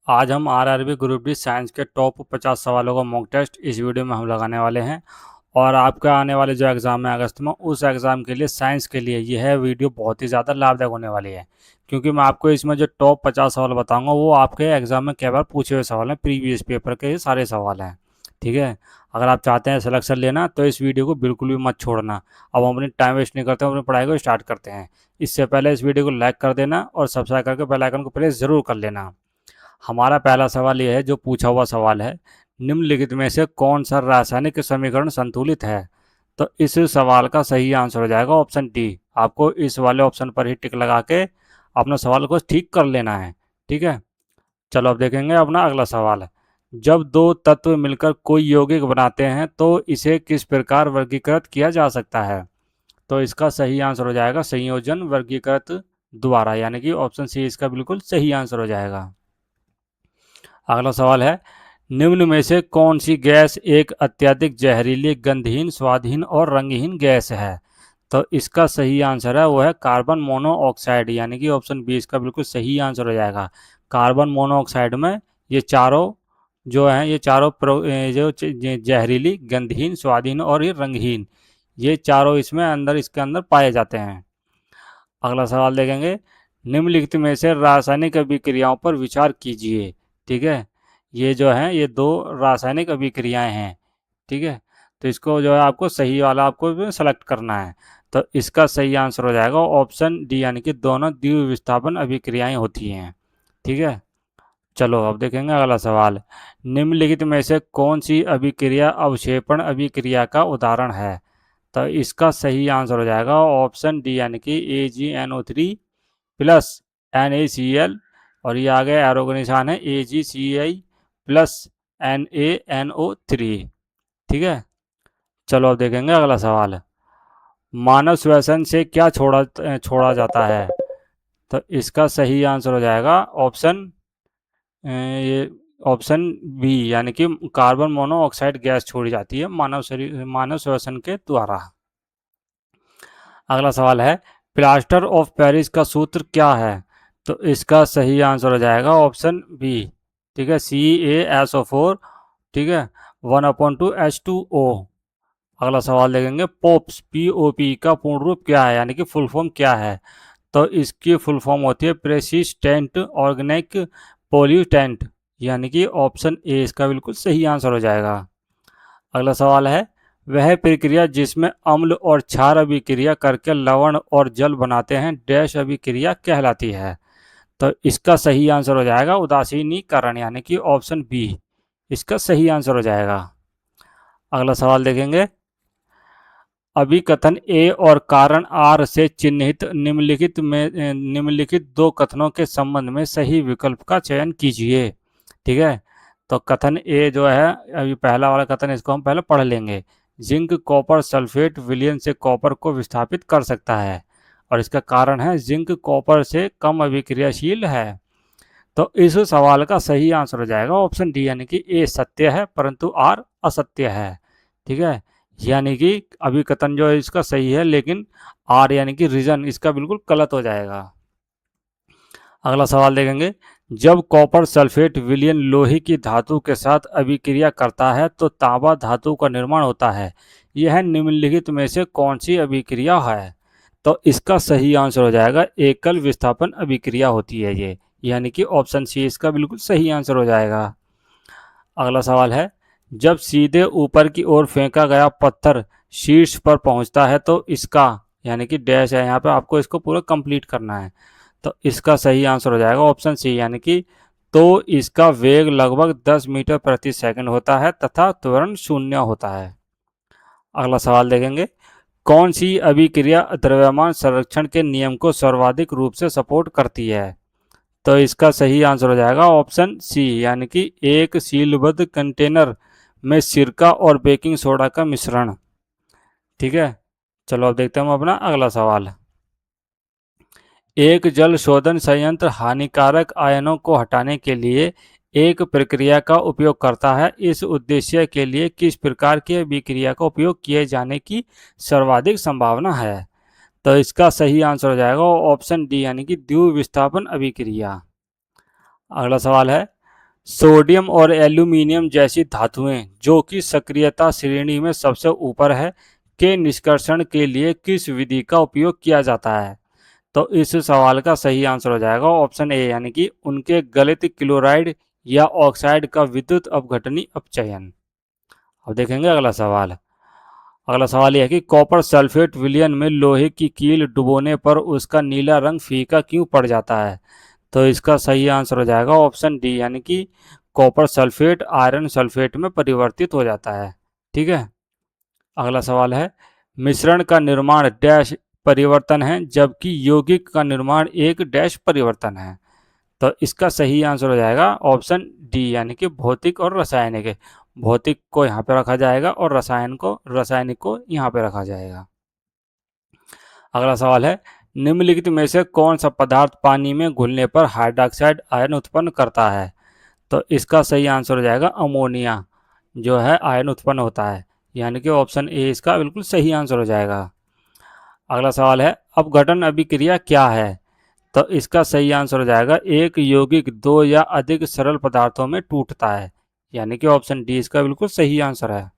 आज हम RRB group D science के टॉप 50 सवालों का मॉक टेस्ट इस वीडियो में हम लगाने वाले हैं। और आपका आने वाले जो एग्ज़ाम है अगस्त में, उस एग्ज़ाम के लिए साइंस के लिए यह वीडियो बहुत ही ज़्यादा लाभदायक होने वाली है, क्योंकि मैं आपको इसमें जो टॉप 50 सवाल बताऊंगा वो आपके एग्ज़ाम में कई बार पूछे हुए सवाल हैं, प्रीवियस पेपर के सारे सवाल हैं। ठीक है। अगर आप चाहते हैं सिलेक्शन लेना तो इस वीडियो को बिल्कुल भी मत छोड़ना। अब हम अपनी टाइम वेस्ट नहीं करते, हम अपनी पढ़ाई को स्टार्ट करते हैं। इससे पहले इस वीडियो को लाइक कर देना और सब्सक्राइब करके बेल आइकन को प्रेस ज़रूर कर लेना। हमारा पहला सवाल यह है, जो पूछा हुआ सवाल है, निम्नलिखित में से कौन सा रासायनिक समीकरण संतुलित है? तो इस सवाल का सही आंसर हो जाएगा ऑप्शन डी। आपको इस वाले ऑप्शन पर ही टिक लगा के अपना सवाल को ठीक कर लेना है। ठीक है। चलो अब देखेंगे अपना अगला सवाल। जब दो तत्व मिलकर कोई यौगिक बनाते हैं तो इसे किस प्रकार वर्गीकृत किया जा सकता है? तो इसका सही आंसर हो जाएगा संयोजन वर्गीकृत द्वारा, यानी कि ऑप्शन सी इसका बिल्कुल सही आंसर हो जाएगा। अगला सवाल है, निम्न में से कौन सी गैस एक अत्यधिक जहरीली, गंधहीन, स्वादहीन और रंगहीन गैस है? तो इसका सही आंसर है वो है कार्बन मोनोऑक्साइड, यानी कि ऑप्शन बी इसका बिल्कुल सही आंसर हो जाएगा। कार्बन मोनोऑक्साइड में ये चारों जो हैं, ये चारों जहरीली, गंधहीन, स्वादहीन और ये रंगहीन, ये चारों इसमें अंदर इसके अंदर पाए जाते हैं। अगला सवाल देखेंगे, निम्नलिखित में से रासायनिक अभिक्रियाओं पर विचार कीजिए। ठीक है। ये जो है ये दो रासायनिक अभिक्रियाएं हैं। ठीक है। तो इसको जो है आपको सही वाला आपको सेलेक्ट करना है। तो इसका सही आंसर हो जाएगा ऑप्शन डी, यानी कि दोनों द्विविस्थापन अभिक्रियाएं होती हैं। ठीक है। चलो अब देखेंगे अगला सवाल। निम्नलिखित में से कौन सी अभिक्रिया अवक्षेपण अभिक्रिया का उदाहरण है? तो इसका सही आंसर हो जाएगा ऑप्शन डी, यानी कि AgNO3 प्लस NaCl, और ये आगे एरो का निशान है AgCl प्लस NaNO3। ठीक है। चलो अब देखेंगे अगला सवाल। मानव श्वसन से क्या छोड़ा जाता है? तो इसका सही आंसर हो जाएगा ये ऑप्शन बी, यानी कि कार्बन मोनोऑक्साइड गैस छोड़ी जाती है मानव श्वसन के द्वारा। अगला सवाल है, प्लास्टर ऑफ पेरिस का सूत्र क्या है? तो इसका सही आंसर हो जाएगा ऑप्शन बी। ठीक है, CaSO4। ठीक है, 1/2H2O। अगला सवाल देखेंगे, पोप्स POP का पूर्ण रूप क्या है, यानी कि फुल फॉर्म क्या है? तो इसकी फुल फॉर्म होती है प्रेसिस्टेंट ऑर्गेनिक पोल्यूटेंट, यानी कि ऑप्शन ए इसका बिल्कुल सही आंसर हो जाएगा। अगला सवाल है, वह प्रक्रिया जिसमें अम्ल और क्षार अभिक्रिया करके लवण और जल बनाते हैं डैश अभिक्रिया कहलाती है? तो इसका सही आंसर हो जाएगा उदासीनीकरण, यानी कि ऑप्शन बी इसका सही आंसर हो जाएगा। अगला सवाल देखेंगे, अभिकथन ए और कारण आर से चिन्हित निम्नलिखित दो कथनों के संबंध में सही विकल्प का चयन कीजिए। ठीक है। तो कथन ए जो है, अभी पहला वाला कथन, इसको हम पहले पढ़ लेंगे। जिंक कॉपर सल्फेट विलयन से कॉपर को विस्थापित कर सकता है, और इसका कारण है जिंक कॉपर से कम अभिक्रियाशील है। तो इस सवाल का सही आंसर हो जाएगा ऑप्शन डी, यानी कि ए सत्य है परंतु आर असत्य है। ठीक है। यानी कि अभिकथन जो है इसका सही है, लेकिन आर यानी कि रीजन इसका बिल्कुल गलत हो जाएगा। अगला सवाल देखेंगे, जब कॉपर सल्फेट विलयन लोहे की धातु के साथ अभिक्रिया करता है तो तांबा धातु का निर्माण होता है। यह निम्नलिखित में से कौन सी अभिक्रिया है? तो इसका सही आंसर हो जाएगा एकल विस्थापन अभिक्रिया होती है ये, यानी कि ऑप्शन सी इसका बिल्कुल सही आंसर हो जाएगा। अगला सवाल है, जब सीधे ऊपर की ओर फेंका गया पत्थर शीर्ष पर पहुंचता है तो इसका, यानी कि डैश है यहाँ पे, आपको इसको पूरा कंप्लीट करना है। तो इसका सही आंसर हो जाएगा ऑप्शन सी, यानी कि तो इसका वेग लगभग 10 मीटर प्रति सेकंड होता है तथा त्वरण 0 होता है। अगला सवाल देखेंगे, कौन सी अभिक्रिया द्रव्यमान संरक्षण के नियम को सर्वाधिक रूप से सपोर्ट करती है? तो इसका सही आंसर हो जाएगा ऑप्शन सी, यानी कि एक सीलबद्ध कंटेनर में सिरका और बेकिंग सोडा का मिश्रण। ठीक है। चलो अब देखते हैं हम अपना अगला सवाल। एक जल शोधन संयंत्र हानिकारक आयनों को हटाने के लिए एक प्रक्रिया का उपयोग करता है। इस उद्देश्य के लिए किस प्रकार की अभिक्रिया का उपयोग किए जाने की सर्वाधिक संभावना है? तो इसका सही आंसर हो जाएगा ऑप्शन डी, यानी कि द्विविस्थापन अभिक्रिया। अगला सवाल है, सोडियम और एल्यूमीनियम जैसी धातुएं जो कि सक्रियता श्रेणी में सबसे ऊपर है के निष्कर्षण के लिए किस विधि का उपयोग किया जाता है? तो इस सवाल का सही आंसर हो जाएगा ऑप्शन ए, यानी कि उनके गलित क्लोराइड या ऑक्साइड का विद्युत अपघटनी अपचयन। अब देखेंगे अगला सवाल यह है कि कॉपर सल्फेट विलयन में लोहे की कील डुबोने पर उसका नीला रंग फीका क्यों पड़ जाता है? तो इसका सही आंसर हो जाएगा ऑप्शन डी, यानी कि कॉपर सल्फेट आयरन सल्फेट में परिवर्तित हो जाता है। ठीक है। अगला सवाल है, मिश्रण का निर्माण डैश परिवर्तन है जबकि यौगिक का निर्माण एक डैश परिवर्तन है। तो इसका सही आंसर हो जाएगा ऑप्शन डी, यानी कि भौतिक और रासायनिक। भौतिक को यहाँ पे रखा जाएगा और रासायनिक को यहाँ पे रखा जाएगा। अगला सवाल है, निम्नलिखित में से कौन सा पदार्थ पानी में घुलने पर हाइड्रोक्साइड आयन उत्पन्न करता है? तो इसका सही आंसर हो जाएगा अमोनिया, जो है आयन उत्पन्न होता है, यानी कि ऑप्शन ए इसका बिल्कुल सही आंसर हो जाएगा। अगला सवाल है, अपघटन अभिक्रिया क्या है? तो इसका सही आंसर हो जाएगा एक यौगिक दो या अधिक सरल पदार्थों में टूटता है, यानी कि ऑप्शन डी इसका बिल्कुल सही आंसर है।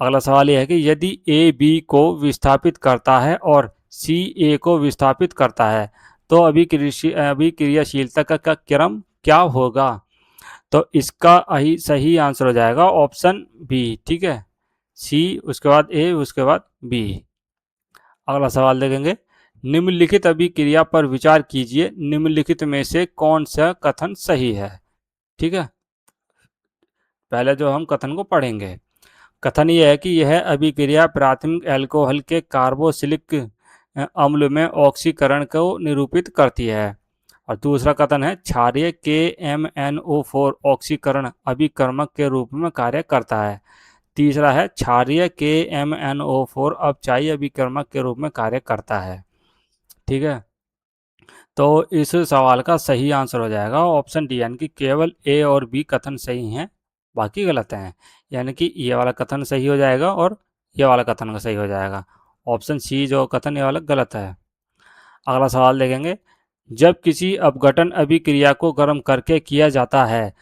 अगला सवाल यह है कि यदि ए बी को विस्थापित करता है और सी ए को विस्थापित करता है तो अभिक्रियाशीलता का क्रम क्या होगा? तो इसका सही आंसर हो जाएगा ऑप्शन बी। ठीक है, सी उसके बाद ए उसके बाद बी। अगला सवाल देखेंगे, निम्नलिखित अभिक्रिया पर विचार कीजिए, निम्नलिखित में से कौन सा कथन सही है? ठीक है, पहले जो हम कथन को पढ़ेंगे, कथन यह है कि यह अभिक्रिया प्राथमिक अल्कोहल के कार्बोक्सिलिक अम्ल में ऑक्सीकरण को निरूपित करती है। और दूसरा कथन है, क्षारीय KMnO4 ऑक्सीकरण अभिकर्मक के रूप में कार्य करता है। तीसरा है, क्षारीय KMnO4 अपचायी अभिकर्मक के रूप में कार्य करता है। ठीक है, तो इस सवाल का सही आंसर हो जाएगा ऑप्शन डी, यानी कि केवल ए और बी कथन सही हैं, बाकी गलत हैं। यानी कि ये वाला कथन सही हो जाएगा और ये वाला कथन का सही हो जाएगा। ऑप्शन सी जो कथन ये वाला गलत है। अगला सवाल देखेंगे, जब किसी अपघटन अभिक्रिया को गर्म करके किया जाता है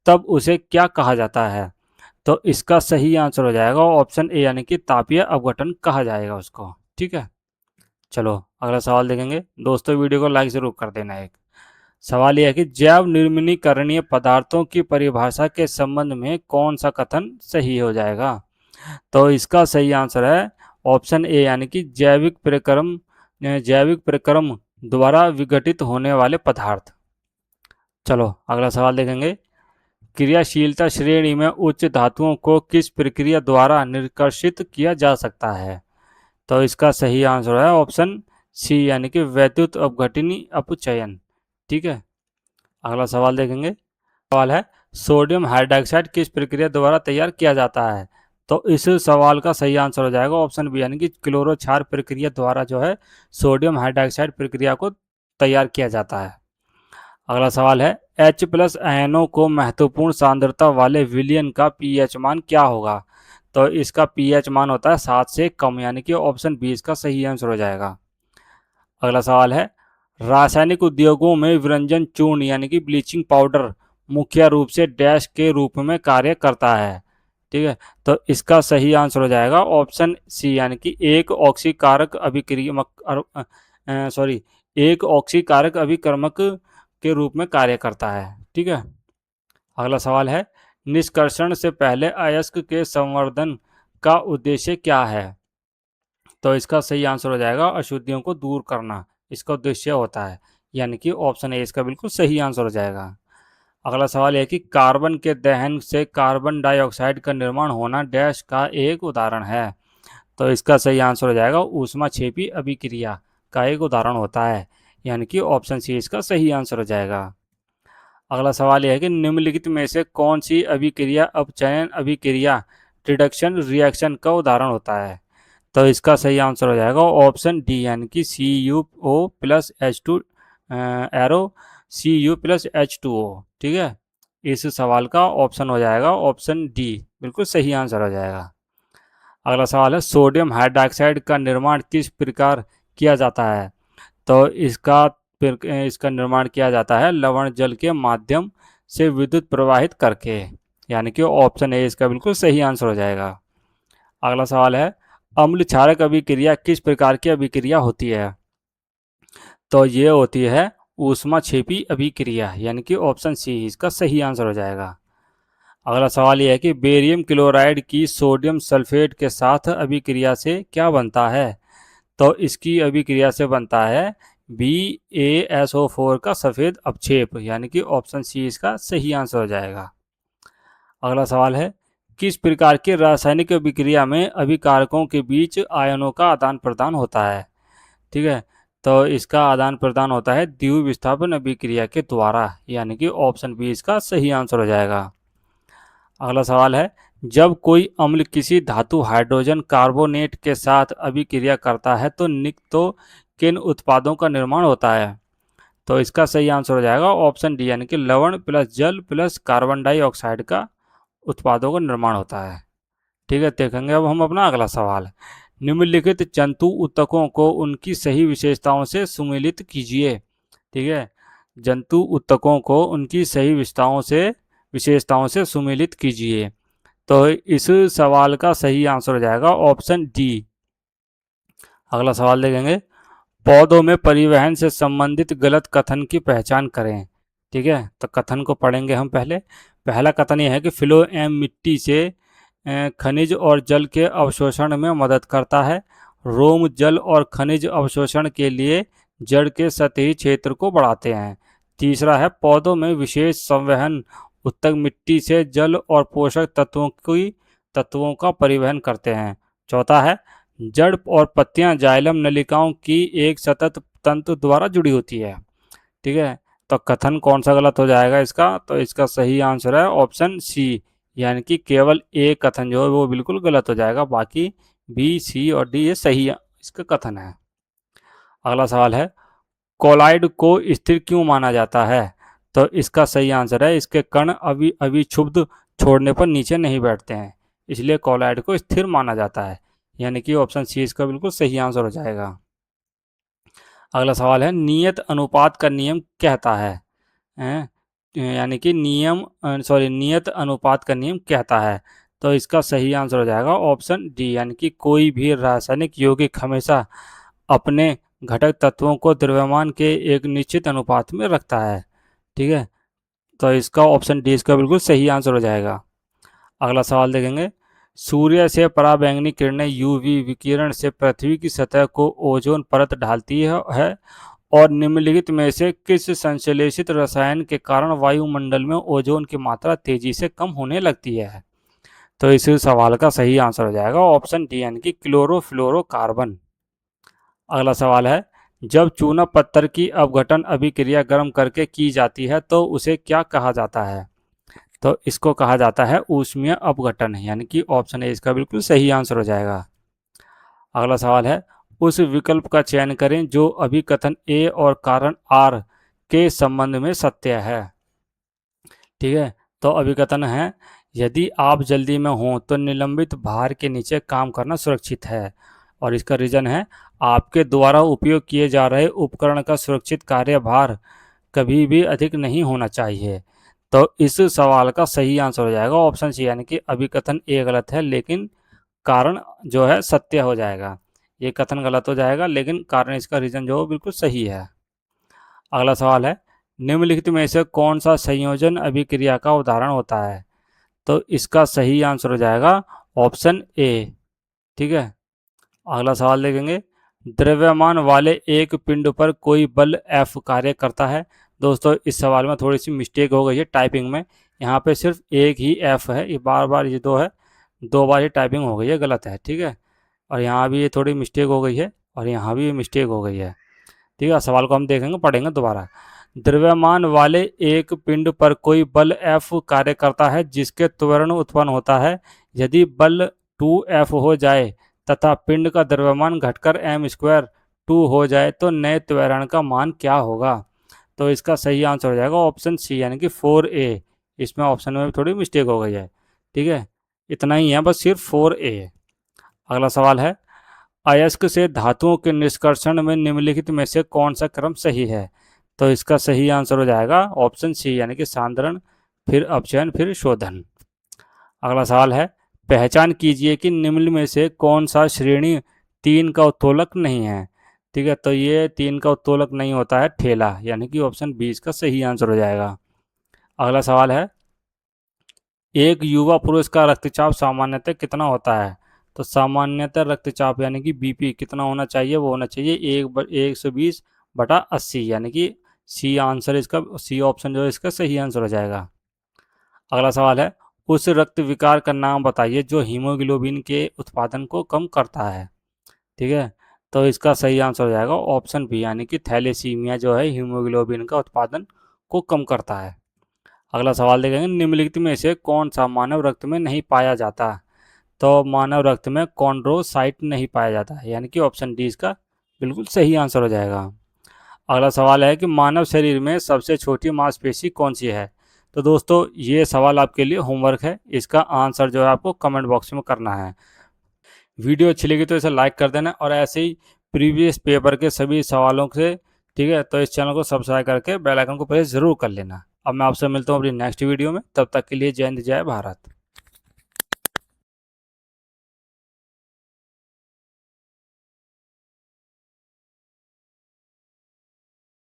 तब उसे क्या कहा जाता है? तो इसका सही आंसर हो जाएगा ऑप्शन ए, यानी कि तापीय अपघटन कहा जाएगा उसको। ठीक है, चलो अगला सवाल देखेंगे। दोस्तों वीडियो को लाइक जरूर कर देना। एक सवाल यह है कि जैव निर्मिनीकरणीय पदार्थों की परिभाषा के संबंध में कौन सा कथन सही हो जाएगा? तो इसका सही आंसर है ऑप्शन ए, यानी कि जैविक प्रक्रम द्वारा विघटित होने वाले पदार्थ। चलो अगला सवाल देखेंगे, क्रियाशीलता श्रेणी में उच्च धातुओं को किस प्रक्रिया द्वारा निर्कर्षित किया जा सकता है? तो इसका सही आंसर है ऑप्शन सी, यानी कि वैद्युत अपघटनी अपचयन। ठीक है, अगला सवाल देखेंगे। सवाल है, सोडियम हाइड्रोक्साइड किस प्रक्रिया द्वारा तैयार किया जाता है? तो इस सवाल का सही आंसर हो जाएगा ऑप्शन बी, यानी कि क्लोरोक्षार प्रक्रिया द्वारा जो है सोडियम हाइड्रोक्साइड प्रक्रिया को तैयार किया जाता है। अगला सवाल है, H+ आयनों को महत्वपूर्ण सांद्रता वाले विलयन का pH मान क्या होगा? तो इसका pH मान होता है 7 से कम, यानी कि ऑप्शन बी इसका सही आंसर हो जाएगा। अगला सवाल है, रासायनिक उद्योगों में विरंजन चूर्ण यानी कि ब्लीचिंग पाउडर मुख्य रूप से डैश के रूप में कार्य करता है। ठीक है, तो इसका सही आंसर हो जाएगा ऑप्शन सी, यानी कि एक ऑक्सीकारक अभिकर्मक के रूप में कार्य करता है। ठीक है, अगला सवाल है, निष्कर्षण से पहले अयस्क के संवर्धन का उद्देश्य क्या है? तो इसका सही आंसर हो जाएगा अशुद्धियों को दूर करना, इसका उद्देश्य होता है, यानी कि ऑप्शन ए इसका बिल्कुल सही आंसर हो जाएगा। अगला सवाल है कि कार्बन के दहन से कार्बन डाइऑक्साइड का निर्माण होना डैश का एक उदाहरण है। तो इसका सही आंसर हो जाएगा ऊष्माक्षेपी अभिक्रिया का एक उदाहरण होता है, यानी कि ऑप्शन सी इसका सही आंसर हो जाएगा। अगला सवाल यह है कि निम्नलिखित में से कौन सी अभिक्रिया अपचयन अभिक्रिया रिडक्शन रिएक्शन का उदाहरण होता है? तो इसका सही आंसर हो जाएगा ऑप्शन डी, यानी कि CuO+H2 एरो Cu+H2O। ठीक है, इस सवाल का ऑप्शन हो जाएगा ऑप्शन डी, बिल्कुल सही आंसर हो जाएगा। अगला सवाल है, सोडियम हाइड्रोक्साइड का निर्माण किस प्रकार किया जाता है? तो इसका निर्माण किया जाता है लवण जल के माध्यम से विद्युत प्रवाहित करके, यानी कि ऑप्शन ए इसका बिल्कुल सही आंसर हो जाएगा। अगला सवाल है, अम्ल क्षारक अभिक्रिया किस प्रकार की अभिक्रिया होती है? तो ये होती है ऊष्माक्षेपी अभिक्रिया, यानी कि ऑप्शन सी इसका सही आंसर हो जाएगा। अगला सवाल यह है कि बेरियम क्लोराइड की सोडियम सल्फेट के साथ अभिक्रिया से क्या बनता है? तो इसकी अभिक्रिया से बनता है BaSO4 का सफ़ेद अपक्षेप, यानी कि ऑप्शन सी इसका सही आंसर हो जाएगा। अगला सवाल है, किस प्रकार की रासायनिक अभिक्रिया में अभिकारकों के बीच आयनों का आदान प्रदान होता है? ठीक है, तो इसका आदान प्रदान होता है द्विविस्थापन अभिक्रिया के द्वारा, यानी कि ऑप्शन बी इसका सही आंसर हो जाएगा। अगला सवाल है, जब कोई अम्ल किसी धातु हाइड्रोजन कार्बोनेट के साथ अभिक्रिया करता है तो किन उत्पादों का निर्माण होता है? तो इसका सही आंसर हो जाएगा ऑप्शन डी, यानी कि लवण प्लस जल प्लस कार्बन डाइऑक्साइड का उत्पादों का निर्माण होता है। ठीक है, देखेंगे अब हम अपना अगला सवाल। निम्नलिखित जंतु ऊतकों को उनकी सही विशेषताओं से सुमेलित कीजिए। ठीक है, जंतु ऊतकों को उनकी सही विशेषताओं से सुमेलित कीजिए। तो इस सवाल का सही आंसर हो जाएगा ऑप्शन डी। अगला सवाल देखेंगे, पौधों में परिवहन से संबंधित गलत कथन की पहचान करें। ठीक है, तो कथन को पढ़ेंगे हम पहले। पहला कथन यह है कि फ्लोएम मिट्टी से खनिज और जल के अवशोषण में मदद करता है। रोम जल और खनिज अवशोषण के लिए जड़ के सतही क्षेत्र को बढ़ाते हैं। तीसरा है, पौधों में विशेष संवहन उत्तक मिट्टी से जल और पोषक तत्वों का परिवहन करते हैं। चौथा है, जड़ और पत्तियां जाइलम नलिकाओं की एक सतत तंतु द्वारा जुड़ी होती है। ठीक है, तो कथन कौन सा गलत हो जाएगा इसका? तो इसका सही आंसर है ऑप्शन सी, यानी कि केवल एक कथन जो है वो बिल्कुल गलत हो जाएगा, बाकी बी सी और डी ये सही इसका कथन है। अगला सवाल है, कोलाइड को स्थिर क्यों माना जाता है? तो इसका सही आंसर है, इसके कण अविक्षुब्ध छोड़ने पर नीचे नहीं बैठते हैं, इसलिए कोलाइड को स्थिर माना जाता है, यानी कि ऑप्शन सी इसका बिल्कुल सही आंसर हो जाएगा। अगला सवाल है, नियत अनुपात का नियम कहता है, यानी कि नियत अनुपात का नियम कहता है। तो इसका सही आंसर हो जाएगा ऑप्शन डी, यानी कि कोई भी रासायनिक यौगिक हमेशा अपने घटक तत्वों को द्रव्यमान के एक निश्चित अनुपात में रखता है। ठीक है, तो इसका ऑप्शन डी इसका बिल्कुल सही आंसर हो जाएगा। अगला सवाल देखेंगे, सूर्य से पराबैंगनी किरणें यूवी विकिरण से पृथ्वी की सतह को ओजोन परत ढालती है और निम्नलिखित में से किस संश्लेषित रसायन के कारण वायुमंडल में ओजोन की मात्रा तेजी से कम होने लगती है? तो इस सवाल का सही आंसर हो जाएगा ऑप्शन डी, यानी कि क्लोरोफ्लोरोकार्बन। अगला सवाल है, जब चूना पत्थर की अपघटन अभिक्रिया गर्म करके की जाती है तो उसे क्या कहा जाता है? तो इसको कहा जाता है ऊष्मीय अपघटन, यानी कि ऑप्शन ए इसका बिल्कुल सही आंसर हो जाएगा। अगला सवाल है, उस विकल्प का चयन करें जो अभिकथन ए और कारण आर के संबंध में सत्य है। ठीक है, तो अभिकथन है, यदि आप जल्दी में हों तो निलंबित भार के नीचे काम करना सुरक्षित है, और इसका रीजन है, आपके द्वारा उपयोग किए जा रहे उपकरण का सुरक्षित कार्यभार कभी भी अधिक नहीं होना चाहिए। तो इस सवाल का सही आंसर हो जाएगा ऑप्शन सी, यानी कि अभिकथन ए गलत है लेकिन कारण जो है सत्य हो जाएगा। ये कथन गलत हो जाएगा लेकिन कारण इसका रीजन जो बिल्कुल सही है। अगला सवाल है, निम्नलिखित में से कौन सा संयोजन अभिक्रिया का उदाहरण होता है? तो इसका सही आंसर हो जाएगा ऑप्शन ए। ठीक है, अगला सवाल देखेंगे, द्रव्यमान वाले एक पिंड पर कोई बल F कार्य करता है। दोस्तों इस सवाल में थोड़ी सी मिस्टेक हो गई है टाइपिंग में, यहाँ पे सिर्फ एक ही F है, ये बार बार ये दो है, दो बार ये टाइपिंग हो गई है, गलत है। ठीक है, और यहाँ भी ये थोड़ी मिस्टेक हो गई है और यहाँ भी ये मिस्टेक हो गई है। ठीक है, सवाल को हम देखेंगे, पढ़ेंगे दोबारा। द्रव्यमान वाले एक पिंड पर कोई बल F कार्य करता है जिसके त्वरण उत्पन्न होता है। यदि बल 2F हो जाए तथा पिंड का द्रव्यमान घटकर m² 2 हो जाए तो नए त्वरण का मान क्या होगा? तो इसका सही आंसर हो जाएगा ऑप्शन सी, यानी कि 4A। इसमें ऑप्शन में भी थोड़ी मिस्टेक हो गई है। ठीक है, इतना ही है बस, सिर्फ 4A। अगला सवाल है, अयस्क से धातुओं के निष्कर्षण में निम्नलिखित में से कौन सा क्रम सही है? तो इसका सही आंसर हो जाएगा ऑप्शन सी, यानी कि सांद्रण फिर अपचयन, फिर शोधन। अगला सवाल है, पहचान कीजिए कि निम्न में से कौन सा श्रेणी 3 का उत्तोलक नहीं है। ठीक है, तो ये 3 का उत्तोलक नहीं होता है ठेला, यानी कि ऑप्शन 20 का सही आंसर हो जाएगा। अगला सवाल है, एक युवा पुरुष का रक्तचाप सामान्यतः कितना होता है। तो सामान्यतः रक्तचाप यानी कि बीपी कितना होना चाहिए, वो होना चाहिए 120/80, यानी कि सी आंसर इसका, सी ऑप्शन जो है इसका सही आंसर हो जाएगा। अगला सवाल है, उस रक्त विकार का नाम बताइए जो हीमोग्लोबिन के उत्पादन को कम करता है। ठीक है, तो इसका सही आंसर हो जाएगा ऑप्शन बी, यानी कि थैलेसीमिया जो है हीमोग्लोबिन का उत्पादन को कम करता है। अगला सवाल देखेंगे, निम्नलिखित में से कौन सा मानव रक्त में नहीं पाया जाता। तो मानव रक्त में कॉन्ड्रोसाइट नहीं पाया जाता है, यानी कि ऑप्शन डी इसका बिल्कुल सही आंसर हो जाएगा। अगला सवाल है कि मानव शरीर में सबसे छोटी मांसपेशी कौन सी है। तो दोस्तों ये सवाल आपके लिए होमवर्क है, इसका आंसर जो है आपको कमेंट बॉक्स में करना है। वीडियो अच्छी लगी तो इसे लाइक कर देना, और ऐसे ही प्रीवियस पेपर के सभी सवालों से, ठीक है, तो इस चैनल को सब्सक्राइब करके बेल आइकन को प्रेस जरूर कर लेना। अब मैं आपसे मिलता हूँ अपनी नेक्स्ट वीडियो में, तब तक के लिए जय हिंद, जय भारत।